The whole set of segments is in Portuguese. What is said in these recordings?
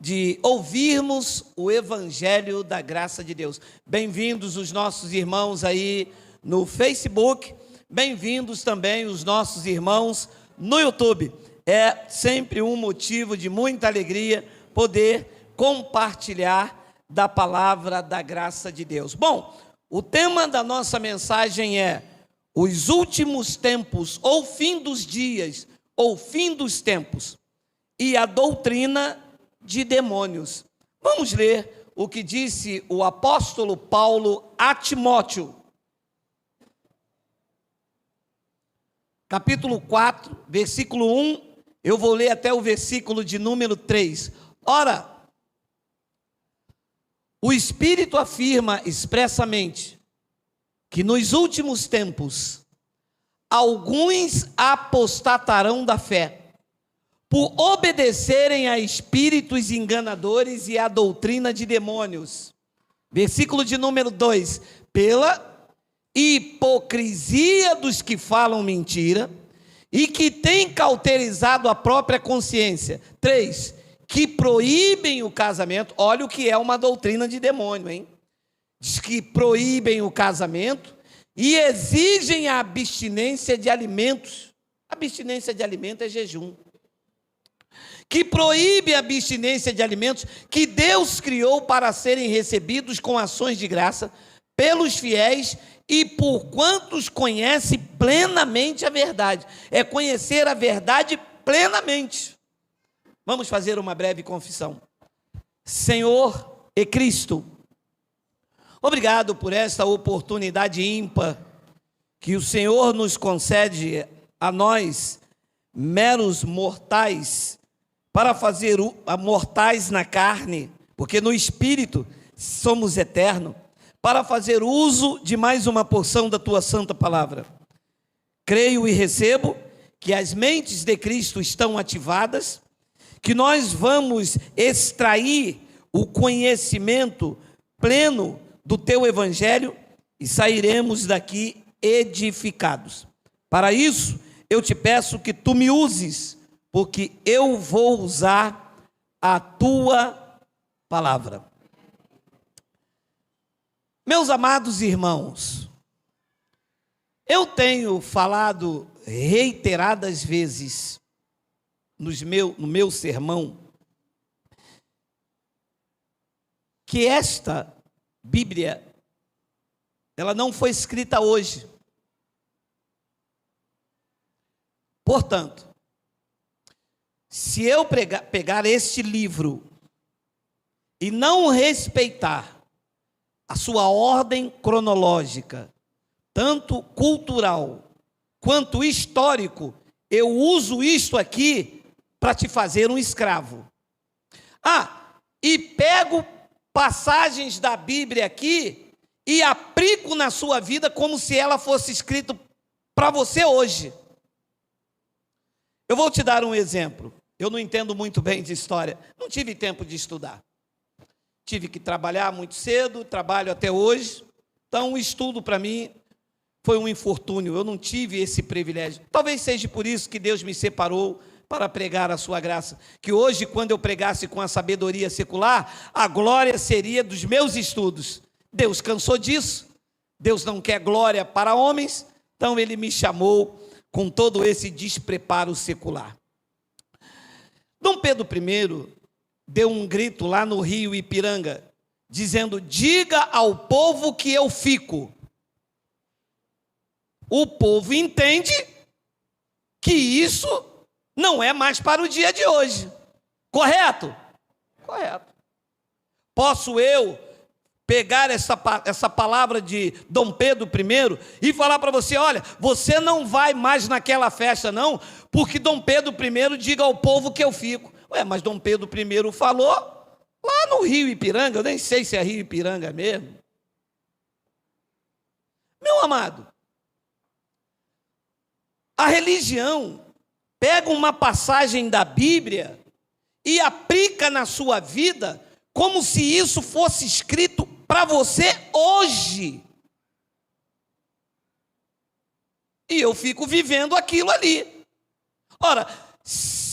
de ouvirmos o Evangelho da Graça de Deus. Bem-vindos os nossos irmãos aí no Facebook, bem-vindos também os nossos irmãos no YouTube. É sempre um motivo de muita alegria poder compartilhar da palavra da graça de Deus. Bom, o tema da nossa mensagem é os últimos tempos, ou fim dos dias, ou fim dos tempos, e a doutrina de demônios. Vamos ler o que disse o apóstolo Paulo a Timóteo. Capítulo 4, versículo 1, eu vou ler até o versículo de número 3. Ora, o Espírito afirma expressamente que nos últimos tempos alguns apostatarão da fé, por obedecerem a espíritos enganadores e à doutrina de demônios. Versículo de número 2, pela hipocrisia dos que falam mentira e que têm cauterizado a própria consciência. 3, que proíbem o casamento. Olha o que é uma doutrina de demônio, hein? Diz que proíbem o casamento e exigem a abstinência de alimentos. Abstinência de alimento é jejum. Que proíbe a abstinência de alimentos que Deus criou para serem recebidos com ações de graça pelos fiéis e por quantos conhecem plenamente a verdade. É conhecer a verdade plenamente. Vamos fazer uma breve confissão. Senhor e Cristo, obrigado por esta oportunidade ímpar que o Senhor nos concede a nós, meros mortais, para fazer mortais na carne, porque no Espírito somos eternos, para fazer uso de mais uma porção da Tua santa palavra. Creio e recebo que as mentes de Cristo estão ativadas, que nós vamos extrair o conhecimento pleno do Teu Evangelho e sairemos daqui edificados. Para isso, eu te peço que Tu me uses, porque eu vou usar a Tua palavra. Meus amados irmãos, eu tenho falado reiteradas vezes no meu sermão que esta Bíblia, ela não foi escrita hoje. Portanto, se eu pegar este livro e não respeitar a sua ordem cronológica, tanto cultural quanto histórico, eu uso isto aqui para te fazer um escravo. E pego passagens da Bíblia aqui e aplico na sua vida como se ela fosse escrita para você hoje. Eu vou te dar um exemplo. Eu não entendo muito bem de história, não tive tempo de estudar. Tive que trabalhar muito cedo, trabalho até hoje, então o estudo para mim foi um infortúnio, eu não tive esse privilégio. Talvez seja por isso que Deus me separou para pregar a sua graça, que hoje, quando eu pregasse com a sabedoria secular, a glória seria dos meus estudos. Deus cansou disso, Deus não quer glória para homens, então Ele me chamou com todo esse despreparo secular. Dom Pedro I deu um grito lá no Rio Ipiranga, dizendo: diga ao povo que eu fico. O povo entende que isso não é mais para o dia de hoje. Correto? Correto. Posso eu pegar essa palavra de Dom Pedro I e falar para você: olha, você não vai mais naquela festa não, porque Dom Pedro I diga ao povo que eu fico. Mas Dom Pedro I falou lá no Rio Ipiranga, eu nem sei se é Rio Ipiranga mesmo. Meu amado, a religião pega uma passagem da Bíblia e aplica na sua vida como se isso fosse escrito para você hoje. E eu fico vivendo aquilo ali. Ora,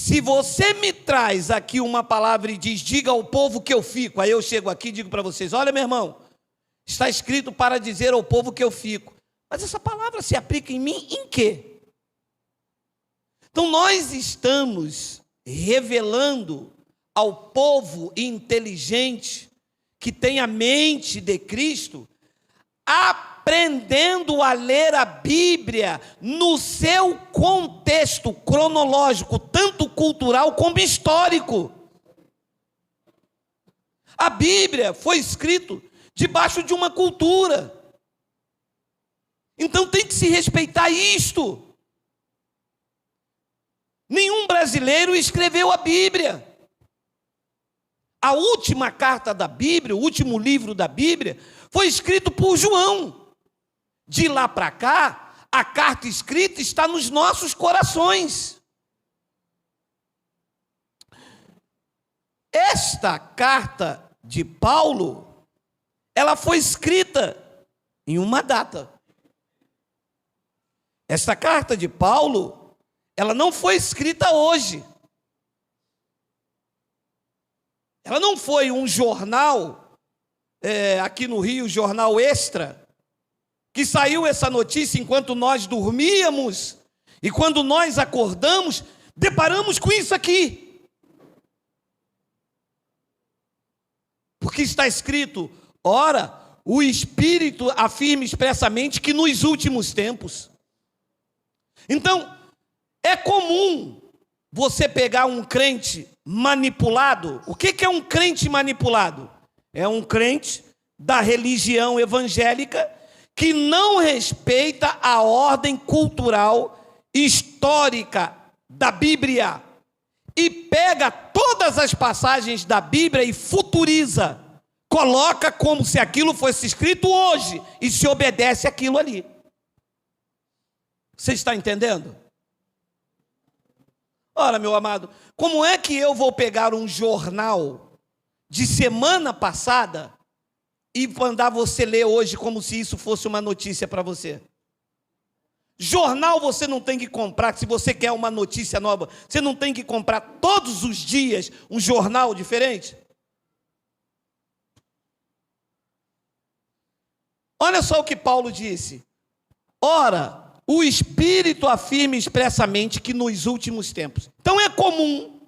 Se você me traz aqui uma palavra e diz, diga ao povo que eu fico, aí eu chego aqui e digo para vocês, olha meu irmão, está escrito para dizer ao povo que eu fico. Mas essa palavra se aplica em mim em quê? Então nós estamos revelando ao povo inteligente, que tem a mente de Cristo, aprendendo a ler a Bíblia no seu contexto cronológico, tanto cultural como histórico. A Bíblia foi escrita debaixo de uma cultura. Então tem que se respeitar isto. Nenhum brasileiro escreveu a Bíblia. A última carta da Bíblia, o último livro da Bíblia, foi escrito por João. De lá para cá, a carta escrita está nos nossos corações. Esta carta de Paulo, ela foi escrita em uma data. Esta carta de Paulo, ela não foi escrita hoje. Ela não foi um jornal, aqui no Rio, Jornal Extra, que saiu essa notícia enquanto nós dormíamos, e quando nós acordamos, deparamos com isso aqui. Porque está escrito, ora, o Espírito afirma expressamente que nos últimos tempos. Então, é comum você pegar um crente manipulado. O que é um crente manipulado? É um crente da religião evangélica que não respeita a ordem cultural histórica da Bíblia e pega todas as passagens da Bíblia e futuriza, coloca como se aquilo fosse escrito hoje e se obedece aquilo ali. Você está entendendo? Ora, meu amado, como é que eu vou pegar um jornal de semana passada e mandar você ler hoje como se isso fosse uma notícia para você? Jornal você não tem que comprar, se você quer uma notícia nova, você não tem que comprar todos os dias um jornal diferente? Olha só o que Paulo disse. Ora, o Espírito afirma expressamente que nos últimos tempos. Então é comum,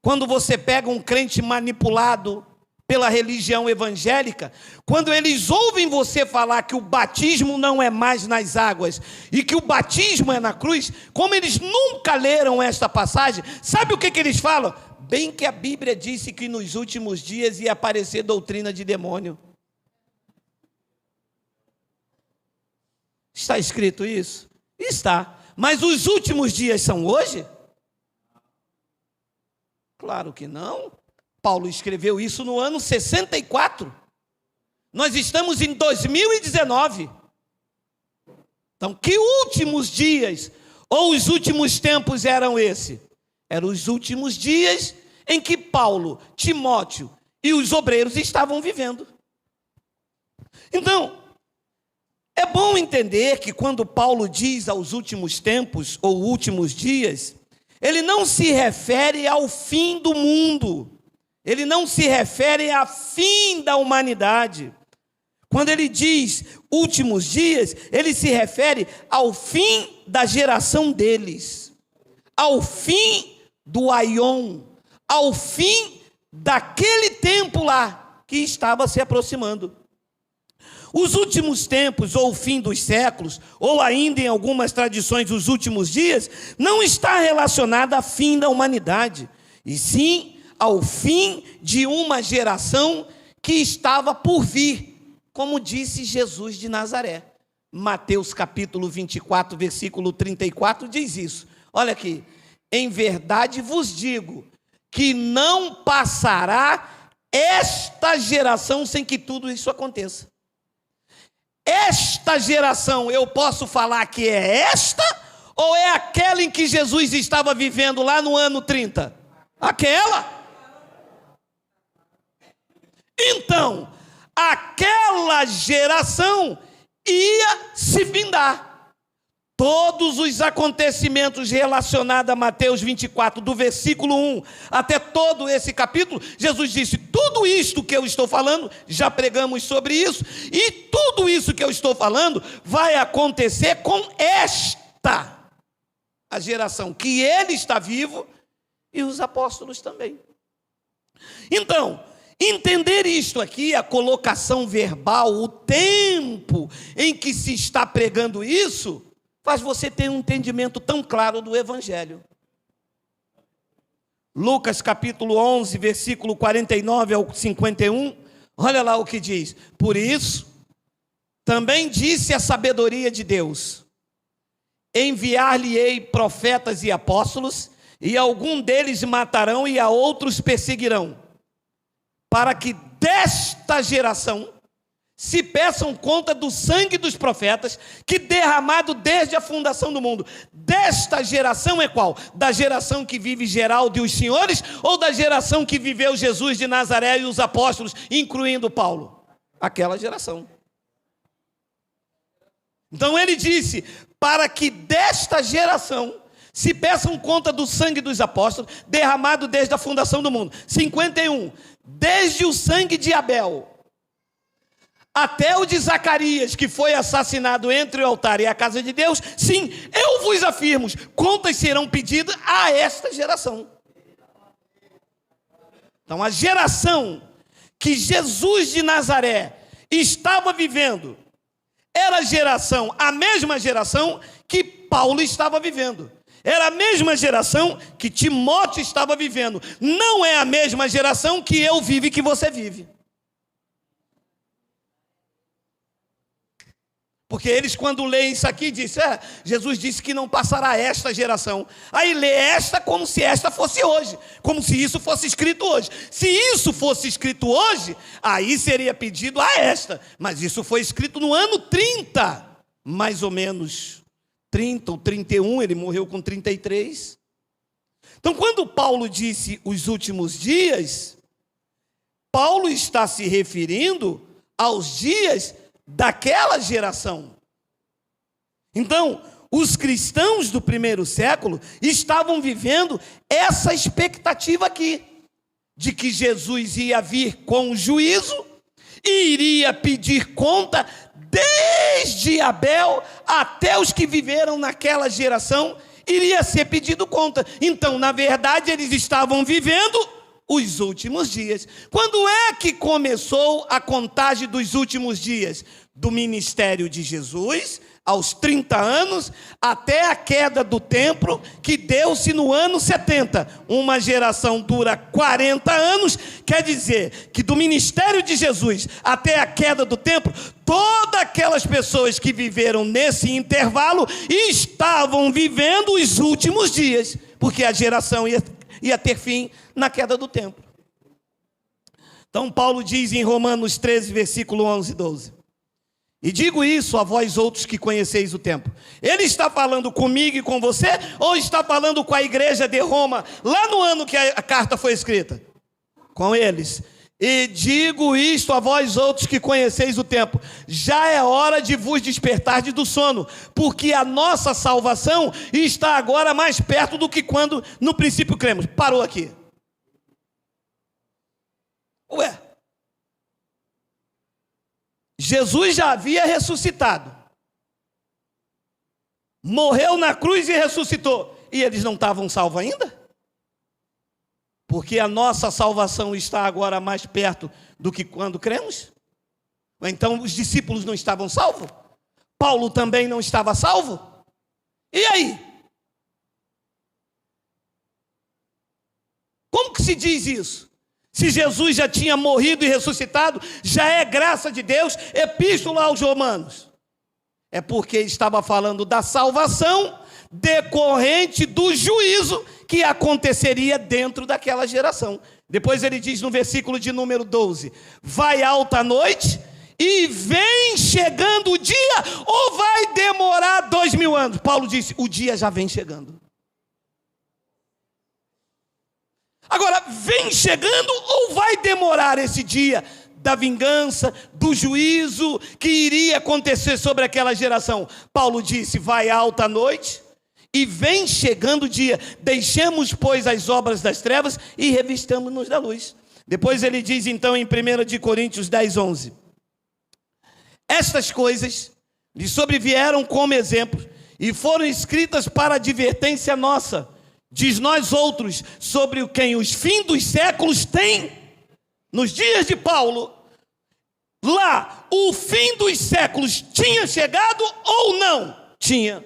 quando você pega um crente manipulado pela religião evangélica, quando eles ouvem você falar que o batismo não é mais nas águas e que o batismo é na cruz, como eles nunca leram esta passagem, sabe o que eles falam? Bem que a Bíblia disse que nos últimos dias ia aparecer doutrina de demônio. Está escrito isso? Está. Mas os últimos dias são hoje? Claro que não. Paulo escreveu isso no ano 64. Nós estamos em 2019. Então, que últimos dias ou os últimos tempos eram esses? Eram os últimos dias em que Paulo, Timóteo e os obreiros estavam vivendo. Então, é bom entender que quando Paulo diz aos últimos tempos ou últimos dias, ele não se refere ao fim do mundo, ele não se refere ao fim da humanidade. Quando ele diz últimos dias, ele se refere ao fim da geração deles, ao fim do aion, ao fim daquele tempo lá que estava se aproximando. Os últimos tempos, ou o fim dos séculos, ou ainda em algumas tradições os últimos dias, não está relacionado ao fim da humanidade, e sim ao fim de uma geração que estava por vir, como disse Jesus de Nazaré. Mateus capítulo 24, versículo 34 diz isso. Olha aqui, em verdade vos digo, que não passará esta geração sem que tudo isso aconteça. Esta geração, eu posso falar que é esta, ou é aquela em que Jesus estava vivendo lá no ano 30? Aquela. Então, aquela geração ia se findar. Todos os acontecimentos relacionados a Mateus 24, do versículo 1 até todo esse capítulo, Jesus disse: tudo isto que eu estou falando, já pregamos sobre isso, e tudo isso que eu estou falando vai acontecer com esta, a geração que ele está vivo e os apóstolos também. Então, entender isto aqui, a colocação verbal, o tempo em que se está pregando isso, faz você ter um entendimento tão claro do Evangelho. Lucas capítulo 11, versículo 49 ao 51, olha lá o que diz: por isso, também disse a sabedoria de Deus: enviar-lhe-ei profetas e apóstolos, e algum deles matarão e a outros perseguirão, para que desta geração se peçam conta do sangue dos profetas, que derramado desde a fundação do mundo. Desta geração é qual? Da geração que vive Geraldo e os senhores, ou da geração que viveu Jesus de Nazaré e os apóstolos, incluindo Paulo? Aquela geração. Então ele disse: para que desta geração se peçam conta do sangue dos apóstolos, derramado desde a fundação do mundo. 51. Desde o sangue de Abel até o de Zacarias, que foi assassinado entre o altar e a casa de Deus, sim, eu vos afirmo, contas serão pedidas a esta geração. Então, a geração que Jesus de Nazaré estava vivendo era a mesma geração que Paulo estava vivendo. Era a mesma geração que Timóteo estava vivendo. Não é a mesma geração que eu vivo e que você vive. Porque eles, quando leem isso aqui, dizem: Jesus disse que não passará esta geração. Aí lê esta como se esta fosse hoje, como se isso fosse escrito hoje. Se isso fosse escrito hoje, aí seria pedido a esta. Mas isso foi escrito no ano 30, mais ou menos 30 ou 31, ele morreu com 33. Então, quando Paulo disse os últimos dias, Paulo está se referindo aos dias daquela geração. Então, os cristãos do primeiro século estavam vivendo essa expectativa aqui, de que Jesus ia vir com juízo e iria pedir conta desde Abel até os que viveram naquela geração, iria ser pedido conta. Então, na verdade, eles estavam vivendo os últimos dias. Quando é que começou a contagem dos últimos dias? Do ministério de Jesus, aos 30 anos, até a queda do templo, que deu-se no ano 70. Uma geração dura 40 anos, quer dizer que do ministério de Jesus até a queda do templo, todas aquelas pessoas que viveram nesse intervalo estavam vivendo os últimos dias, porque a geração ia ter fim na queda do templo. Então Paulo diz em Romanos 13, versículo 11 e 12: e digo isso a vós outros que conheceis o tempo. Ele está falando comigo e com você, ou está falando com a igreja de Roma, lá no ano que a carta foi escrita? Com eles. E digo isto a vós outros que conheceis o tempo: já é hora de vos despertar do sono, porque a nossa salvação está agora mais perto do que quando no princípio cremos. Parou aqui. Ué, Jesus já havia ressuscitado, morreu na cruz e ressuscitou, e eles não estavam salvos ainda? Porque a nossa salvação está agora mais perto do que quando cremos? Então os discípulos não estavam salvos? Paulo também não estava salvo? E aí? Como que se diz isso? Se Jesus já tinha morrido e ressuscitado, já é graça de Deus. Epístola aos Romanos. É porque estava falando da salvação decorrente do juízo que aconteceria dentro daquela geração. Depois ele diz no versículo de número 12: vai alta a noite e vem chegando o dia, ou vai demorar 2000 anos? Paulo disse: o dia já vem chegando. Agora, vem chegando ou vai demorar esse dia da vingança, do juízo que iria acontecer sobre aquela geração. Paulo disse: vai alta a noite e vem chegando o dia. Deixemos, pois, as obras das trevas e revistamos-nos da luz. Depois ele diz então em 1 Coríntios 10:11: estas coisas lhe sobrevieram como exemplo e foram escritas para advertência nossa, diz nós outros, sobre quem os fins dos séculos têm. Nos dias de Paulo, lá, o fim dos séculos tinha chegado ou não? Tinha.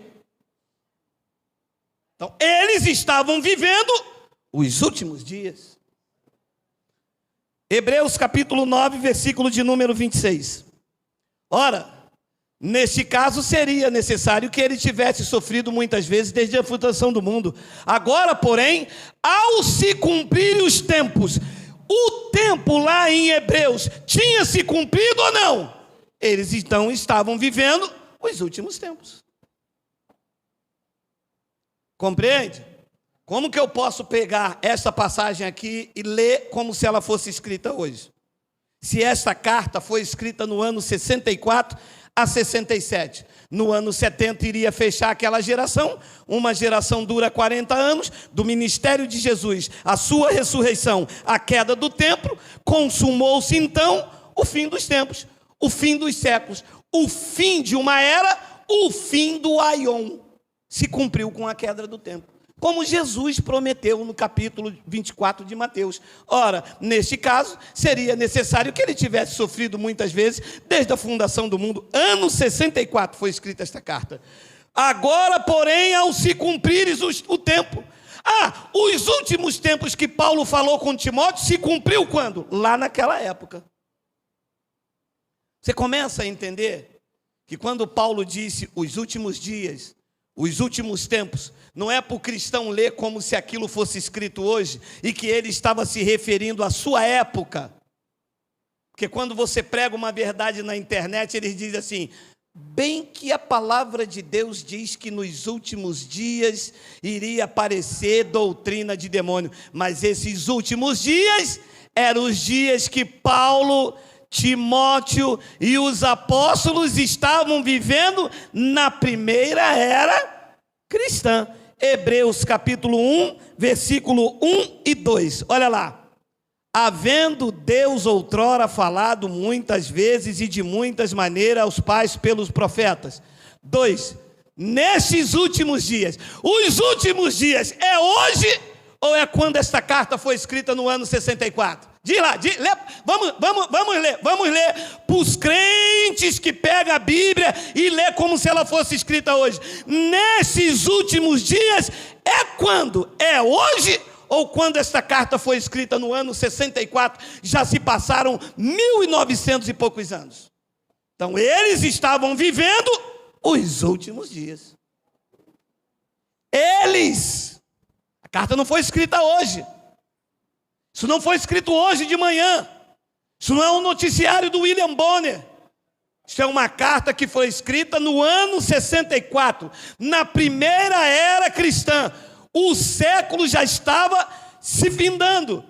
Então, eles estavam vivendo os últimos dias. Hebreus capítulo 9, versículo de número 26. Ora, neste caso seria necessário que ele tivesse sofrido muitas vezes desde a fundação do mundo. Agora, porém, ao se cumprirem os tempos, o tempo lá em Hebreus tinha se cumprido ou não? Eles então estavam vivendo os últimos tempos. Compreende? Como que eu posso pegar essa passagem aqui e ler como se ela fosse escrita hoje? Se esta carta foi escrita no ano 64 a 67. No ano 70 iria fechar aquela geração. Uma geração dura 40 anos, do ministério de Jesus, a sua ressurreição, a queda do templo. Consumou-se então o fim dos tempos, o fim dos séculos, o fim de uma era, o fim do aion. Se cumpriu com a queda do templo, como Jesus prometeu no capítulo 24 de Mateus. Ora, neste caso, seria necessário que ele tivesse sofrido muitas vezes, desde a fundação do mundo. Ano 64 foi escrita esta carta. Agora, porém, ao se cumprires o tempo. Os últimos tempos que Paulo falou com Timóteo se cumpriu quando? Lá naquela época. Você começa a entender que quando Paulo disse os últimos dias, os últimos tempos, não é para o cristão ler como se aquilo fosse escrito hoje e que ele estava se referindo à sua época. Porque quando você prega uma verdade na internet, eles dizem assim: bem que a palavra de Deus diz que nos últimos dias iria aparecer doutrina de demônio. Mas esses últimos dias eram os dias que Paulo, Timóteo e os apóstolos estavam vivendo na primeira era cristã. Hebreus capítulo 1, versículo 1 e 2. Olha lá. Havendo Deus outrora falado muitas vezes e de muitas maneiras aos pais pelos profetas. 2. Nestes últimos dias. Os últimos dias é hoje ou é quando esta carta foi escrita no ano 64? Diz lá, vamos ler para os crentes que pegam a Bíblia e lê como se ela fosse escrita hoje. Nesses últimos dias é quando? É hoje ou quando esta carta foi escrita no ano 64? Já se passaram 1900 e poucos anos. Então eles estavam vivendo os últimos dias. A carta não foi escrita hoje. Isso não foi escrito hoje de manhã. Isso não é um noticiário do William Bonner. Isso é uma carta que foi escrita no ano 64, na primeira era cristã. O século já estava se findando.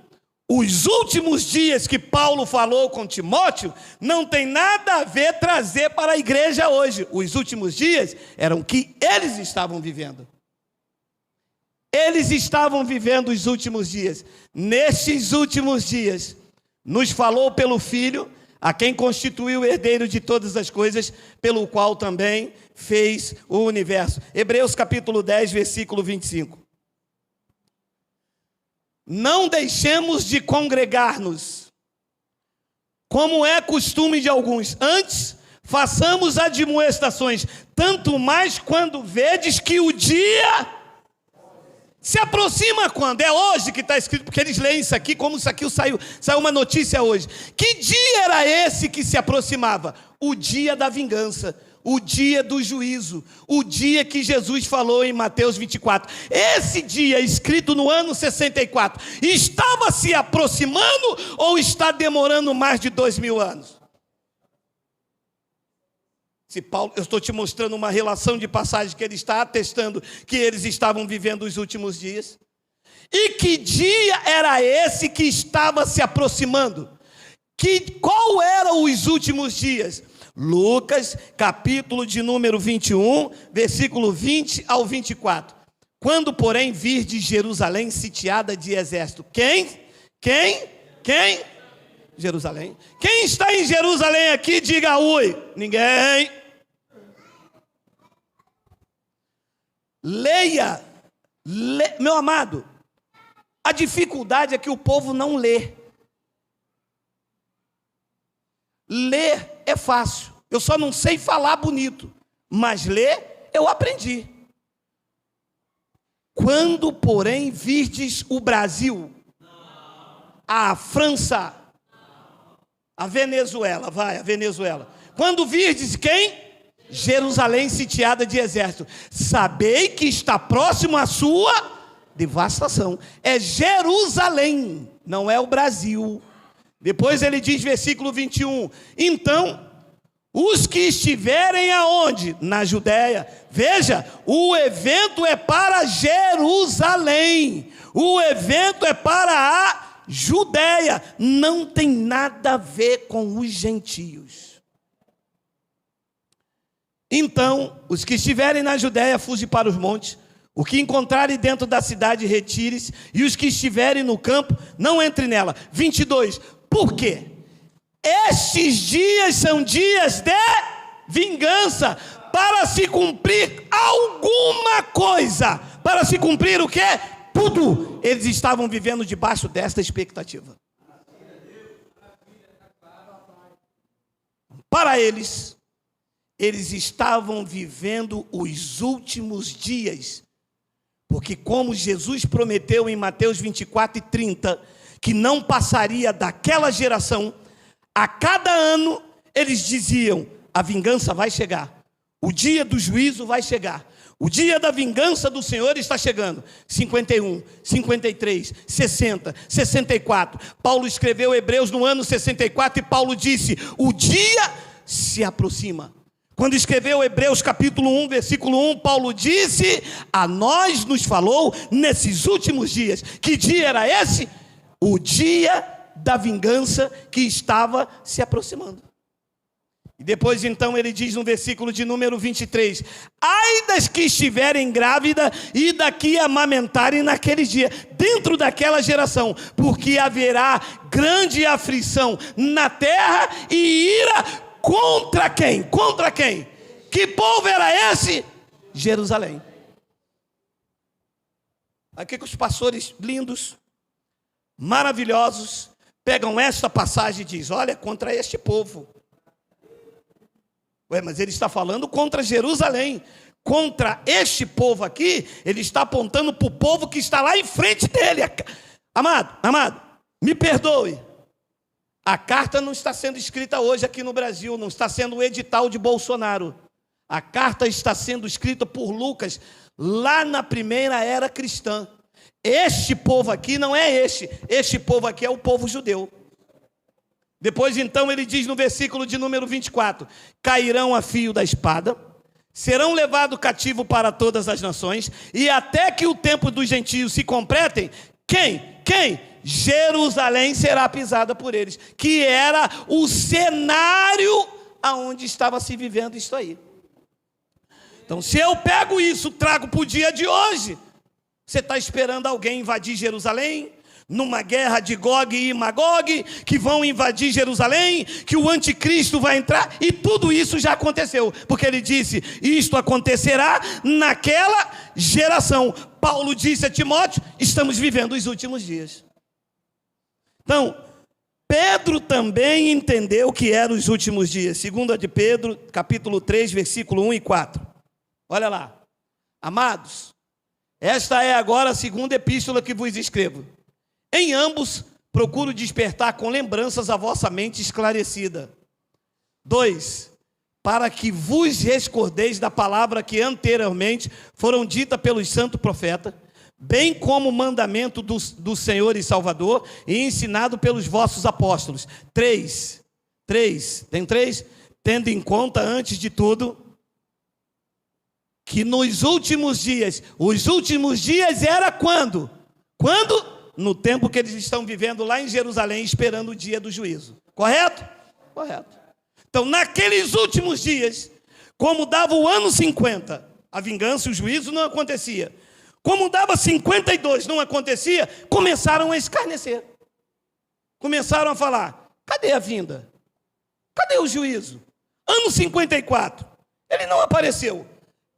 Os últimos dias que Paulo falou com Timóteo não tem nada a ver trazer para a igreja hoje. Os últimos dias eram que eles estavam vivendo. Eles estavam vivendo os últimos dias. Nestes últimos dias, nos falou pelo Filho, a quem constituiu o herdeiro de todas as coisas, pelo qual também fez o universo. Hebreus capítulo 10, versículo 25. Não deixemos de congregar-nos, como é costume de alguns. Antes, façamos admoestações, tanto mais quando vedes que o dia se aproxima. Quando? É hoje que está escrito, porque eles leem isso aqui como isso aqui saiu uma notícia hoje. Que dia era esse que se aproximava? O dia da vingança, o dia do juízo, o dia que Jesus falou em Mateus 24. Esse dia, escrito no ano 64, estava se aproximando ou está demorando mais de 2000 anos? Se Paulo, eu estou te mostrando uma relação de passagem que ele está atestando que eles estavam vivendo os últimos dias. E que dia era esse que estava se aproximando? Qual eram os últimos dias? Lucas, capítulo de número 21, versículo 20 ao 24. Quando, porém, virdes Jerusalém sitiada de exército. Quem? Jerusalém. Quem está em Jerusalém aqui, diga ui. Ninguém. Leia. Meu amado, a dificuldade é que o povo não lê. Ler é fácil. Eu só não sei falar bonito. Mas ler, eu aprendi. Quando, porém, virdes o Brasil, a França, a Venezuela, a Venezuela. Quando virdes quem? Jerusalém sitiada de exército. Sabei que está próximo à sua devastação. É Jerusalém, não é o Brasil. Depois ele diz, versículo 21, então, os que estiverem aonde? Na Judéia. Veja, o evento é para Jerusalém. O evento é para a Judéia. Não tem nada a ver com os gentios. Então, os que estiverem na Judéia, fuge para os montes. O que encontrarem dentro da cidade, retire-se. E os que estiverem no campo, não entre nela. 22. Por quê? Estes dias são dias de vingança, para se cumprir alguma coisa. Para se cumprir o quê? Tudo. Eles estavam vivendo debaixo desta expectativa. Para eles estavam vivendo os últimos dias. Porque como Jesus prometeu em Mateus 24 e 30, que não passaria daquela geração, a cada ano eles diziam, a vingança vai chegar, o dia do juízo vai chegar, o dia da vingança do Senhor está chegando. 51, 53, 60, 64. Paulo escreveu Hebreus no ano 64 e Paulo disse, o dia se aproxima. Quando escreveu Hebreus capítulo 1, versículo 1, Paulo disse, a nós nos falou nesses últimos dias. Que dia era esse? O dia da vingança que estava se aproximando. E depois então ele diz no versículo de número 23, ai das que estiverem grávidas e daqui amamentarem naqueles dias, dentro daquela geração, porque haverá grande aflição na terra e ira contra quem? Contra quem? Que povo era esse? Jerusalém. Aqui que os pastores lindos, maravilhosos, pegam esta passagem e dizem, olha, contra este povo. Ué, mas ele está falando contra Jerusalém. Contra este povo aqui, ele está apontando para o povo que está lá em frente dele. Amado, me perdoe. A carta não está sendo escrita hoje aqui no Brasil, não está sendo o edital de Bolsonaro. A carta está sendo escrita por Lucas, lá na primeira era cristã. Este povo aqui não é este povo aqui é o povo judeu. Depois então ele diz no versículo de número 24, cairão a fio da espada, serão levados cativo para todas as nações, e até que o tempo dos gentios se completem, quem? Jerusalém será pisada por eles, que era o cenário aonde estava se vivendo isso aí. Então se eu pego isso, trago para o dia de hoje, você está esperando alguém invadir Jerusalém? Numa guerra de Gog e Magog, que vão invadir Jerusalém, que o anticristo vai entrar, e tudo isso já aconteceu, porque ele disse, isto acontecerá naquela geração. Paulo disse a Timóteo, estamos vivendo os últimos dias. Então, Pedro também entendeu o que eram os últimos dias. 2 de Pedro, capítulo 3, versículo 1 e 4. Olha lá. Amados, esta é agora a segunda epístola que vos escrevo. Em ambos, procuro despertar com lembranças a vossa mente esclarecida. 2. Para que vos recordeis da palavra que anteriormente foram dita pelos santos profetas, bem como o mandamento do Senhor e Salvador, e ensinado pelos vossos apóstolos. 3. Tem 3? Tendo em conta, antes de tudo, que nos últimos dias, os últimos dias era quando? Quando? no tempo que eles estão vivendo lá em Jerusalém, esperando o dia do juízo. Correto? Correto. Então, naqueles últimos dias, como dava o ano 50, a vingança e o juízo não acontecia. Como dava 52, não acontecia, começaram a escarnecer. Começaram a falar, cadê a vinda? Cadê o juízo? Ano 54, ele não apareceu.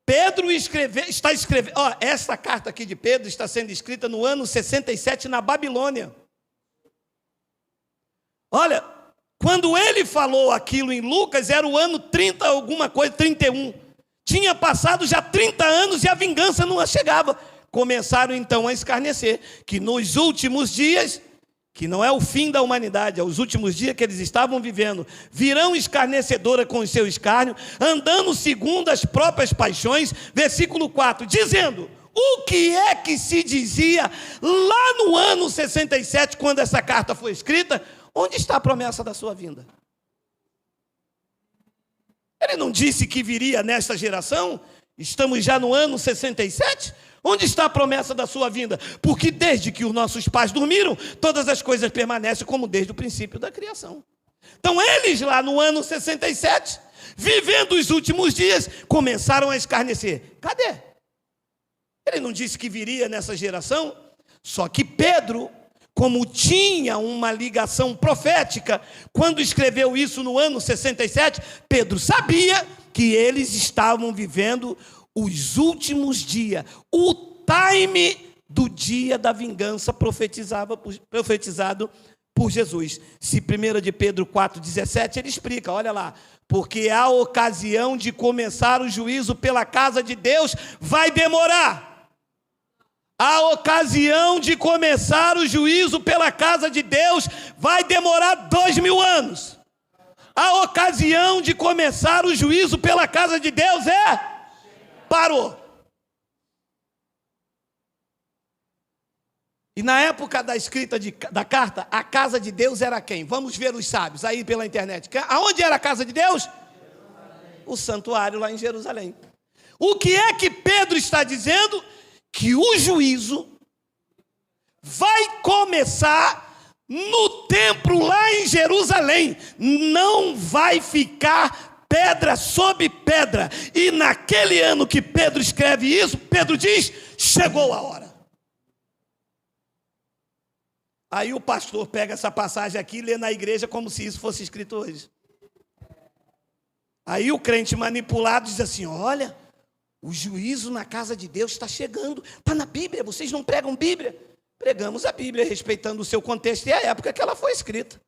Pedro está escrevendo, esta carta aqui de Pedro está sendo escrita no ano 67 na Babilônia. Olha, quando ele falou aquilo em Lucas, era o ano 30 alguma coisa, 31. Tinha passado já 30 anos e a vingança não chegava. Começaram então a escarnecer, que nos últimos dias, que não é o fim da humanidade, é os últimos dias que eles estavam vivendo, virão escarnecedora com o seu escárnio, andando segundo as próprias paixões, versículo 4, dizendo, o que é que se dizia lá no ano 67, quando essa carta foi escrita? Onde está a promessa da sua vinda? Ele não disse que viria nesta geração? Estamos já no ano 67? Onde está a promessa da sua vinda? Porque desde que os nossos pais dormiram, todas as coisas permanecem como desde o princípio da criação. Então eles lá no ano 67, vivendo os últimos dias, começaram a escarnecer. Cadê? Ele não disse que viria nessa geração? Só que Pedro, como tinha uma ligação profética, quando escreveu isso no ano 67, Pedro sabia que eles estavam vivendo os últimos dias, o time do dia da vingança profetizado por Jesus. Se 1 de Pedro 4,17, ele explica, olha lá, porque a ocasião de começar o juízo pela casa de Deus vai demorar. A ocasião de começar o juízo pela casa de Deus vai demorar 2000 anos. A ocasião de começar o juízo pela casa de Deus parou. E na época da escrita da carta, a casa de Deus era quem? Vamos ver os sábios aí pela internet. Aonde era a casa de Deus? O santuário lá em Jerusalém. O que é que Pedro está dizendo? Que o juízo vai começar no templo lá em Jerusalém. Não vai ficar pedra sobre pedra. E naquele ano que Pedro escreve isso, Pedro diz, chegou a hora. Aí o pastor pega essa passagem aqui e lê na igreja como se isso fosse escrito hoje. Aí o crente manipulado diz assim, olha, o juízo na casa de Deus está chegando. Está na Bíblia, vocês não pregam Bíblia? Pregamos a Bíblia, respeitando o seu contexto e a época que ela foi escrita.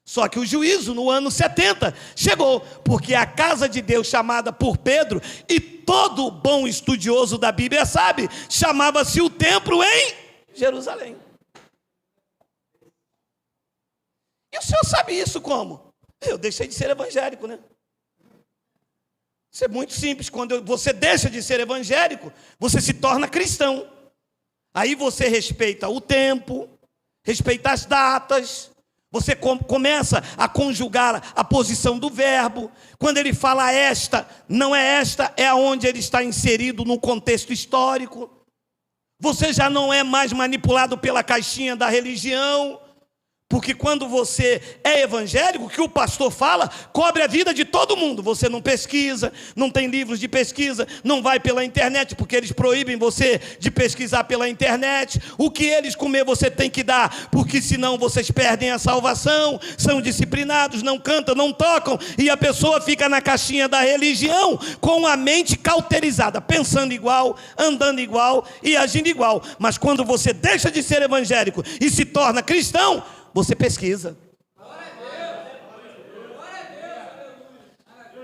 Só que o juízo no ano 70 chegou, porque a casa de Deus chamada por Pedro, e todo bom estudioso da Bíblia sabe, chamava-se o templo em Jerusalém. E o senhor sabe isso como? Eu deixei de ser evangélico, né? Isso é muito simples. Quando você deixa de ser evangélico, você se torna cristão. Aí você respeita o tempo, respeita as datas, você começa a conjugar a posição do verbo. Quando ele fala esta, não é esta, é aonde ele está inserido no contexto histórico. Você já não é mais manipulado pela caixinha da religião. Porque quando você é evangélico, o que o pastor fala, cobre a vida de todo mundo. Você não pesquisa, não tem livros de pesquisa, não vai pela internet, porque eles proíbem você de pesquisar pela internet. O que eles comer você tem que dar, porque senão vocês perdem a salvação. São disciplinados, não cantam, não tocam, e a pessoa fica na caixinha da religião, com a mente cauterizada, pensando igual, andando igual e agindo igual. Mas quando você deixa de ser evangélico e se torna cristão, você pesquisa.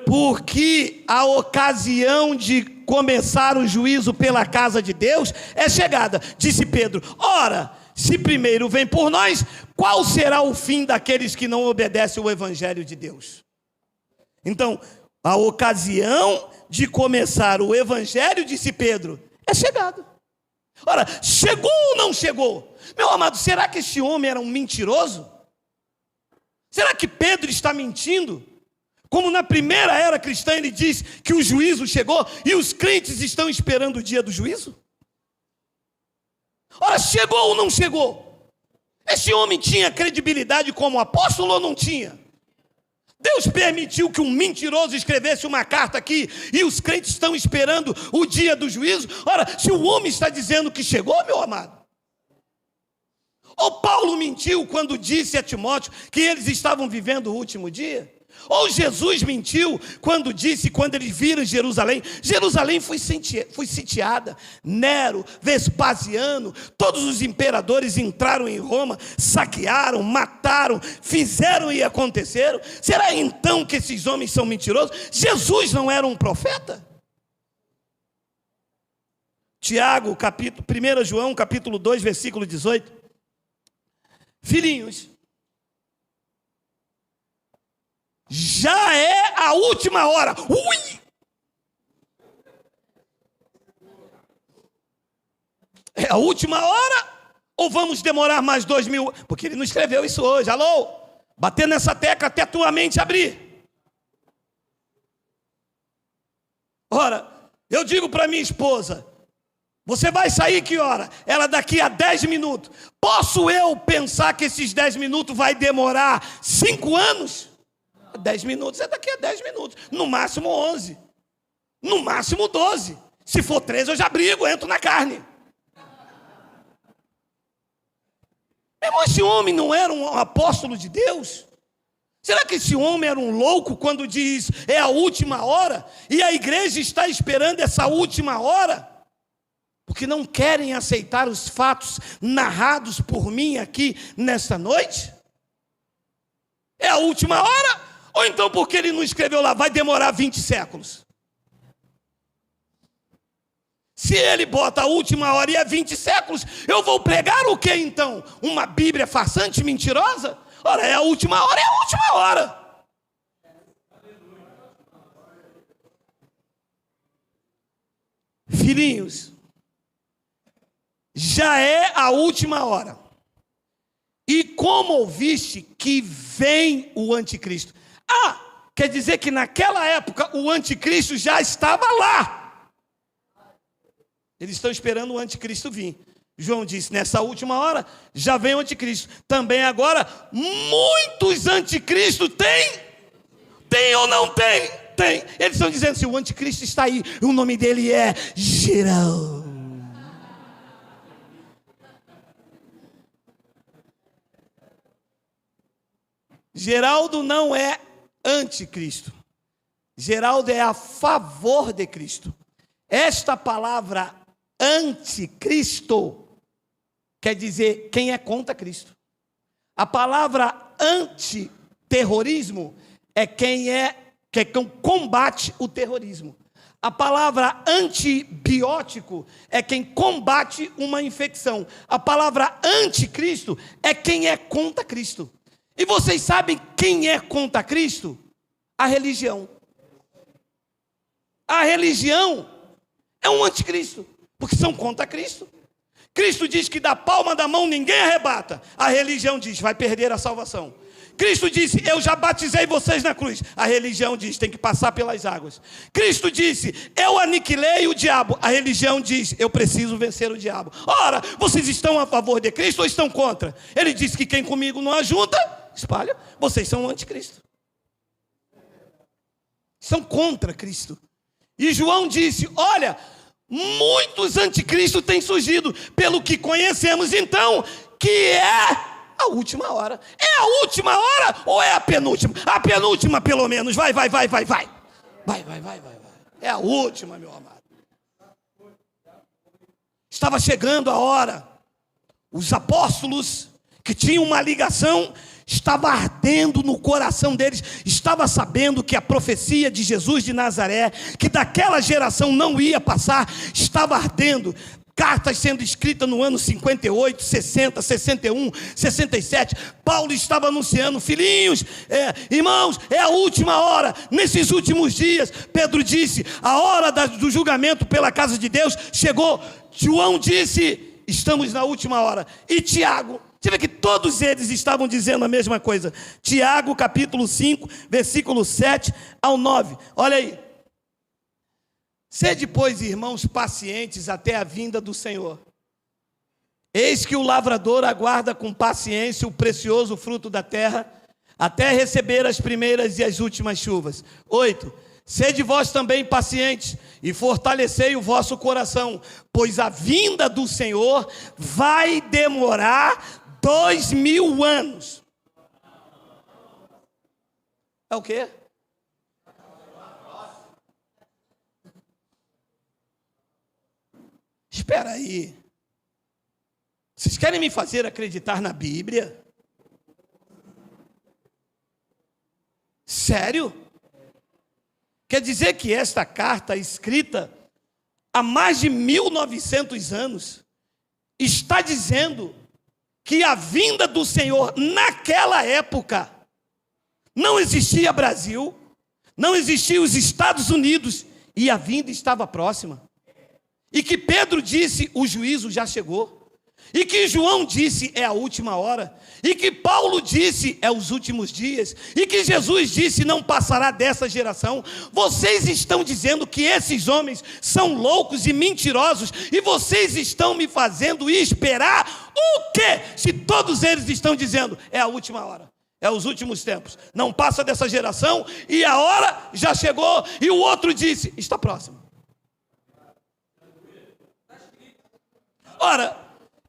Porque a ocasião de começar o juízo pela casa de Deus é chegada. Disse Pedro, ora, se primeiro vem por nós, qual será o fim daqueles que não obedecem o evangelho de Deus? Então, a ocasião de começar o evangelho, disse Pedro, é chegada. Ora, chegou ou não chegou? Meu amado, será que esse homem era um mentiroso? Será que Pedro está mentindo? Como na primeira era cristã ele diz que o juízo chegou e os crentes estão esperando o dia do juízo? Ora, chegou ou não chegou? Esse homem tinha credibilidade como apóstolo ou não tinha? Deus permitiu que um mentiroso escrevesse uma carta aqui e os crentes estão esperando o dia do juízo? Ora, se o homem está dizendo que chegou, meu amado. Ou Paulo mentiu quando disse a Timóteo que eles estavam vivendo o último dia? Ou Jesus mentiu quando disse, quando eles viram Jerusalém foi sitiada, Nero, Vespasiano, todos os imperadores entraram em Roma, saquearam, mataram, fizeram e aconteceram. Será então que esses homens são mentirosos? Jesus não era um profeta? Tiago, 1 João, capítulo 2, versículo 18. Filhinhos, já é a última hora. Ui! É a última hora? Ou vamos demorar mais 2000? Porque ele não escreveu isso hoje. Alô? Bater nessa tecla até a tua mente abrir. Ora, eu digo para minha esposa, você vai sair que hora? Ela daqui a 10 minutos. Posso eu pensar que esses 10 minutos vai demorar 5 anos? 10 minutos é daqui a 10 minutos. No máximo 11. No máximo 12. Se for 13 eu já brigo, entro na carne. Meu irmão, esse homem não era um apóstolo de Deus? Será que esse homem era um louco quando diz é a última hora? E a igreja está esperando essa última hora? Porque não querem aceitar os fatos narrados por mim aqui nesta noite? É a última hora? Ou então porque ele não escreveu lá, vai demorar 20 séculos? Se ele bota a última hora e é 20 séculos, eu vou pregar o que então? Uma Bíblia farsante, mentirosa? Ora, é a última hora, é a última hora. Filhinhos, já é a última hora. E como ouviste que vem o anticristo? Quer dizer que naquela época o anticristo já estava lá. Eles estão esperando o anticristo vir. João disse, nessa última hora já vem o anticristo. Também agora, muitos anticristos tem ou não tem? Tem. Eles estão dizendo assim, o anticristo está aí, o nome dele é Geraldo. Geraldo não é anticristo. Geraldo é a favor de Cristo. Esta palavra anticristo quer dizer quem é contra Cristo. A palavra antiterrorismo é quem combate o terrorismo. A palavra antibiótico é quem combate uma infecção. A palavra anticristo é quem é contra Cristo. E vocês sabem quem é contra Cristo? A religião. A religião é um anticristo, porque são contra Cristo. Cristo diz que da palma da mão ninguém arrebata. A religião diz, vai perder a salvação. Cristo disse, eu já batizei vocês na cruz. A religião diz, tem que passar pelas águas. Cristo disse, eu aniquilei o diabo. A religião diz, eu preciso vencer o diabo. Ora, vocês estão a favor de Cristo ou estão contra? Ele disse que quem comigo não ajunta, espalha. Vocês são anticristo. São contra Cristo. E João disse, olha, muitos anticristos têm surgido, pelo que conhecemos então, que é a última hora. É a última hora ou é a penúltima? A penúltima pelo menos, vai. Vai. É a última, meu amado. Estava chegando a hora. Os apóstolos que tinham uma ligação, estava ardendo no coração deles, estava sabendo que a profecia de Jesus de Nazaré, que daquela geração não ia passar, estava ardendo. Cartas sendo escritas no ano 58, 60, 61, 67. Paulo estava anunciando, filhinhos, irmãos, é a última hora. Nesses últimos dias, Pedro disse, a hora do julgamento pela casa de Deus chegou. João disse, estamos na última hora. E Tiago, você vê que todos eles estavam dizendo a mesma coisa. Tiago, capítulo 5, versículo 7 ao 9. Olha aí. Sede, pois, irmãos, pacientes até a vinda do Senhor. Eis que o lavrador aguarda com paciência o precioso fruto da terra, até receber as primeiras e as últimas chuvas. 8. Sede vós também pacientes, e fortalecei o vosso coração, pois a vinda do Senhor vai demorar 2000 anos. É o quê? Espera aí. Vocês querem me fazer acreditar na Bíblia? Sério? Quer dizer que esta carta, escrita há mais de 1900 anos, está dizendo que a vinda do Senhor naquela época não existia Brasil, não existia os Estados Unidos, e a vinda estava próxima. E que Pedro disse, o juízo já chegou. E que João disse, é a última hora. E que Paulo disse, é os últimos dias. E que Jesus disse, não passará dessa geração. Vocês estão dizendo que esses homens são loucos e mentirosos, e vocês estão me fazendo esperar o quê? Se todos eles estão dizendo, é a última hora, é os últimos tempos, não passa dessa geração, e a hora já chegou. E o outro disse, está próximo. Ora,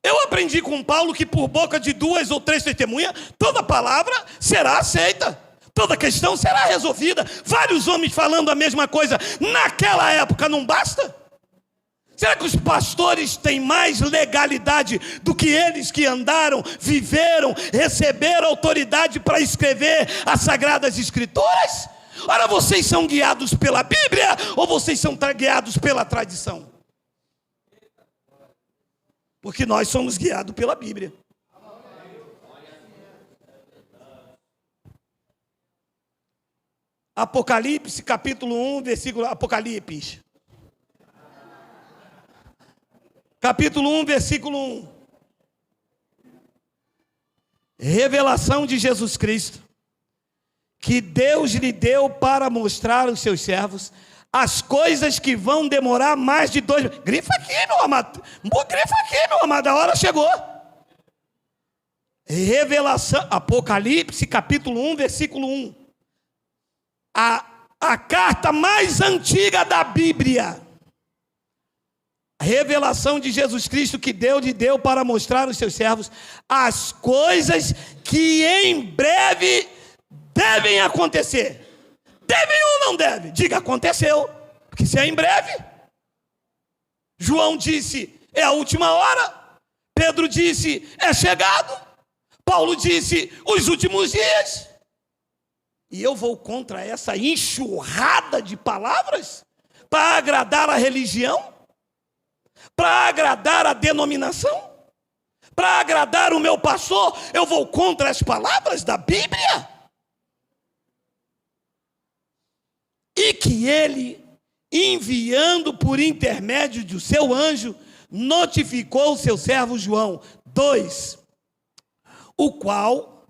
eu aprendi com Paulo que por boca de 2 ou 3 testemunhas, toda palavra será aceita, toda questão será resolvida. Vários homens falando a mesma coisa naquela época, não basta? Será que os pastores têm mais legalidade do que eles que andaram, viveram, receberam autoridade para escrever as Sagradas Escrituras? Ora, vocês são guiados pela Bíblia ou vocês são guiados pela tradição? Porque nós somos guiados pela Bíblia. Apocalipse, capítulo 1, versículo... Apocalipse. Capítulo 1, versículo 1. Revelação de Jesus Cristo, que Deus lhe deu para mostrar aos seus servos as coisas que vão demorar mais de 2... Grifa aqui, meu amado. Grifa aqui, meu amado. A hora chegou. Revelação, Apocalipse, capítulo 1, versículo 1. A carta mais antiga da Bíblia. Revelação de Jesus Cristo que Deus lhe deu para mostrar aos seus servos as coisas que em breve devem acontecer. Devem ou não devem? Diga, aconteceu, porque se é em breve. João disse, é a última hora. Pedro disse, é chegado. Paulo disse, os últimos dias. E eu vou contra essa enxurrada de palavras para agradar a religião, para agradar a denominação, para agradar o meu pastor. Eu vou contra as palavras da Bíblia. E que ele, enviando por intermédio do seu anjo, notificou o seu servo João. 2. O qual